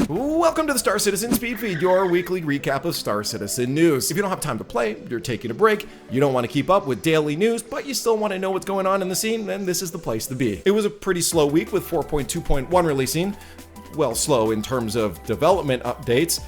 Welcome to the Star Citizen Speed Feed, your weekly recap of Star Citizen news. If you don't have time to play, you're taking a break, you don't want to keep up with daily news, but you still want to know what's going on in the scene, then this is the place to be. It was a pretty slow week with 4.2.1 releasing. Well, slow in terms of development updates,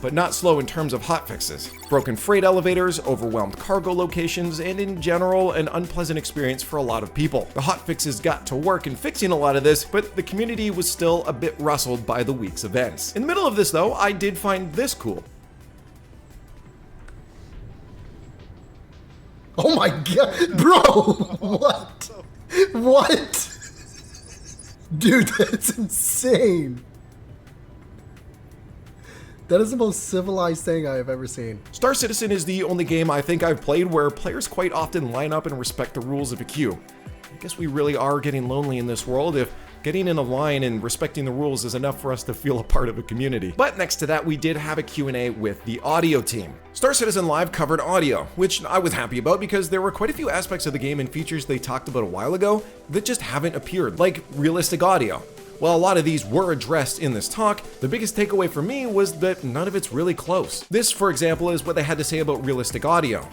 but not slow in terms of hotfixes. Broken freight elevators, overwhelmed cargo locations, and in general, an unpleasant experience for a lot of people. The hotfixes got to work in fixing a lot of this, but the community was still a bit rustled by the week's events. In the middle of this though, I did find this cool. Oh my god, bro, what? What? Dude, that's insane. That is the most civilized thing I have ever seen. Star Citizen is the only game I think I've played where players quite often line up and respect the rules of a queue. I guess we really are getting lonely in this world if getting in a line and respecting the rules is enough for us to feel a part of a community. But next to that, we did have a Q&A with the audio team. Star Citizen Live covered audio, which I was happy about because there were quite a few aspects of the game and features they talked about a while ago that just haven't appeared, like realistic audio. While a lot of these were addressed in this talk, the biggest takeaway for me was that none of it's really close. This, for example, is what they had to say about realistic audio.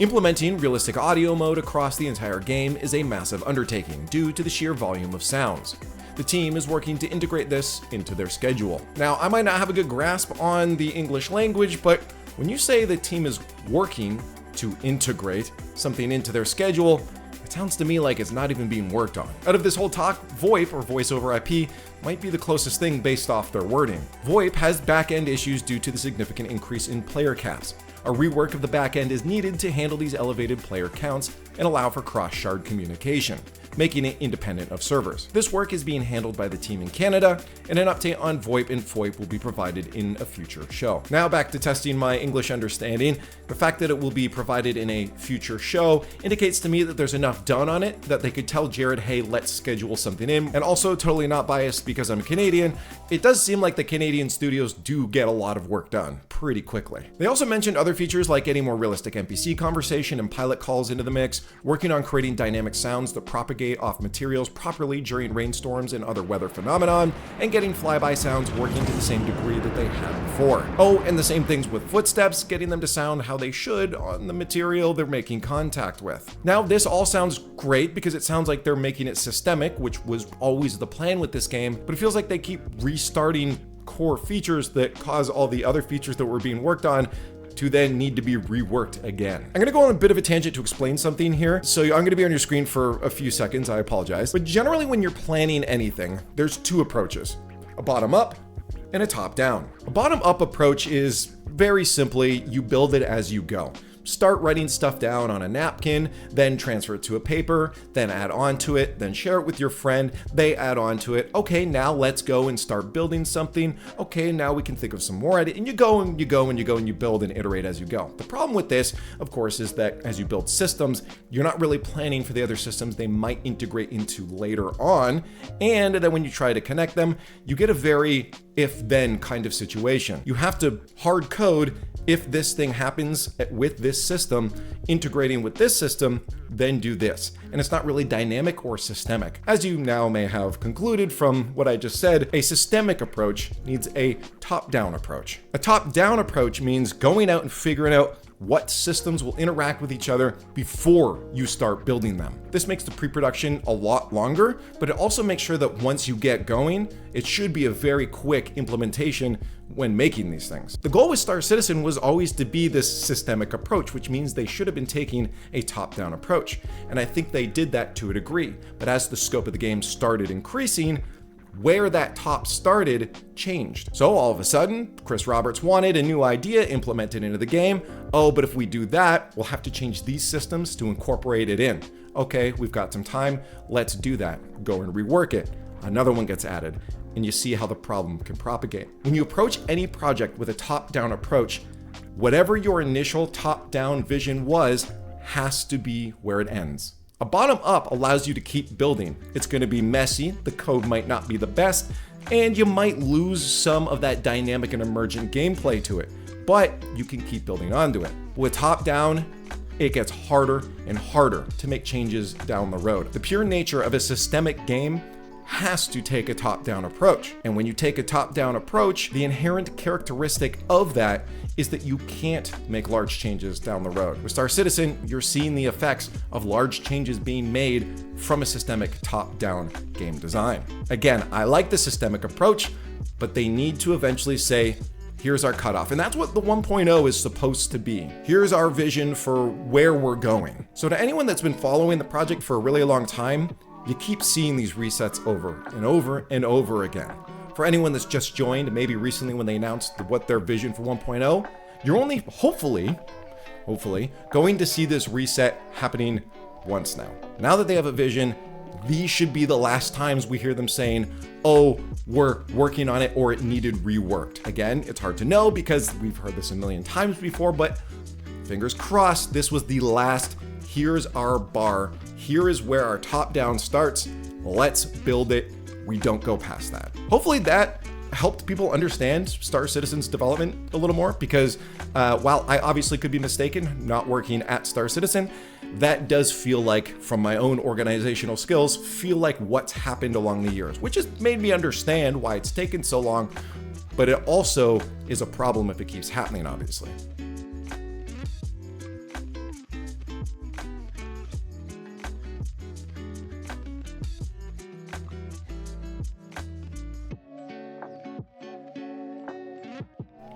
Implementing realistic audio mode across the entire game is a massive undertaking due to the sheer volume of sounds. The team is working to integrate this into their schedule. Now, I might not have a good grasp on the English language, but when you say the team is working to integrate something into their schedule, it sounds to me like it's not even being worked on. Out of this whole talk, VoIP, or voice over IP, might be the closest thing based off their wording. VoIP has back-end issues due to the significant increase in player caps. A rework of the back-end is needed to handle these elevated player counts and allow for cross-shard communication, making it independent of servers. This work is being handled by the team in Canada, and an update on VoIP and FOIP will be provided in a future show. Now back to testing my English understanding. The fact that it will be provided in a future show indicates to me that there's enough done on it that they could tell Jared, hey, let's schedule something in. And also, totally not biased because I'm Canadian, it does seem like the Canadian studios do get a lot of work done pretty quickly. They also mentioned other features like getting more realistic NPC conversation and pilot calls into the mix, working on creating dynamic sounds that propagate off materials properly during rainstorms and other weather phenomenon, and getting flyby sounds working to the same degree that they had before. Oh, and the same things with footsteps, getting them to sound how they should on the material they're making contact with. Now, this all sounds great because it sounds like they're making it systemic, which was always the plan with this game, but it feels like they keep restarting core features that cause all the other features that were being worked on to then need to be reworked again. I'm gonna go on a bit of a tangent to explain something here. So I'm gonna be on your screen for a few seconds, I apologize. But generally when you're planning anything, there's two approaches, a bottom up and a top down. A bottom up approach is very simply, you build it as you go. Start writing stuff down on a napkin, then transfer it to a paper, then add on to it, then share it with your friend, they add on to it. Okay, now let's go and start building something. Okay, now we can think of some more at it, and you go and you go and you go and you build and iterate as you go. The problem with this, of course, is that as you build systems, you're not really planning for the other systems they might integrate into later on, and then when you try to connect them, you get a very if-then kind of situation. You have to hard code if this thing happens with this system, integrating with this system, then do this. And it's not really dynamic or systemic. As you now may have concluded from what I just said, a systemic approach needs a top-down approach. A top-down approach means going out and figuring out what systems will interact with each other before you start building them. This makes the pre-production a lot longer, but it also makes sure that once you get going, it should be a very quick implementation when making these things. The goal with Star Citizen was always to be this systemic approach, which means they should have been taking a top-down approach. And I think they did that to a degree. But as the scope of the game started increasing, where that top started changed. So all of a sudden, Chris Roberts wanted a new idea implemented into the game. Oh, but if we do that, we'll have to change these systems to incorporate it in. Okay, we've got some time, let's do that. Go and rework it. Another one gets added, and you see how the problem can propagate. When you approach any project with a top-down approach, whatever your initial top-down vision was has to be where it ends. A bottom-up allows you to keep building. It's going to be messy, the code might not be the best, and you might lose some of that dynamic and emergent gameplay to it, but you can keep building onto it. With top-down, it gets harder and harder to make changes down the road. The pure nature of a systemic game has to take a top-down approach. And when you take a top-down approach, the inherent characteristic of that is that you can't make large changes down the road. With Star Citizen, you're seeing the effects of large changes being made from a systemic top-down game design. Again, I like the systemic approach, but they need to eventually say, here's our cutoff. And that's what the 1.0 is supposed to be. Here's our vision for where we're going. So to anyone that's been following the project for a really long time, you keep seeing these resets over and over and over again. For anyone that's just joined, maybe recently when they announced what their vision for 1.0, you're only hopefully going to see this reset happening once now. Now that they have a vision, these should be the last times we hear them saying, oh, we're working on it or it needed reworked. Again, it's hard to know because we've heard this a million times before, but fingers crossed, this was the last, here's our bar, here is where our top down starts, let's build it, we don't go past that. Hopefully that helped people understand Star Citizen's development a little more, because while I obviously could be mistaken not working at Star Citizen, that does feel like, from my own organizational skills, feel like what's happened along the years, which has made me understand why it's taken so long, but it also is a problem if it keeps happening, obviously.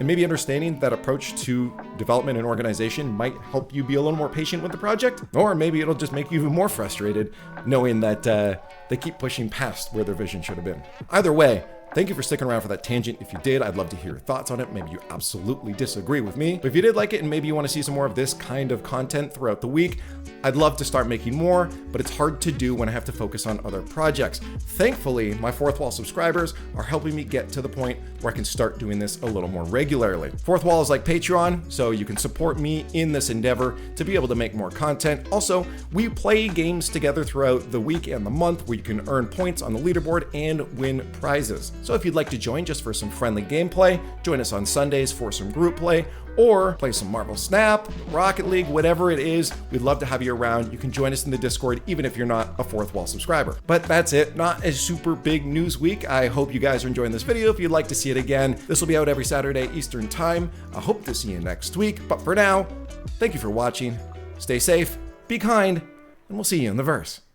And maybe understanding that approach to development and organization might help you be a little more patient with the project, or maybe it'll just make you even more frustrated knowing that they keep pushing past where their vision should have been. Either way, thank you for sticking around for that tangent. If you did, I'd love to hear your thoughts on it. Maybe you absolutely disagree with me, but if you did like it and maybe you want to see some more of this kind of content throughout the week, I'd love to start making more, but it's hard to do when I have to focus on other projects. Thankfully, my Fourth Wall subscribers are helping me get to the point where I can start doing this a little more regularly. Fourth Wall is like Patreon, so you can support me in this endeavor to be able to make more content. Also, we play games together throughout the week and the month where you can earn points on the leaderboard and win prizes. So if you'd like to join just for some friendly gameplay, join us on Sundays for some group play, or play some Marvel Snap, Rocket League, whatever it is, we'd love to have you around. You can join us in the Discord even if you're not a Fourth Wall subscriber. But that's it, not a super big news week. I hope you guys are enjoying this video. If you'd like to see it again, this will be out every Saturday Eastern time. I hope to see you next week, but for now, thank you for watching, stay safe, be kind, and we'll see you in the verse.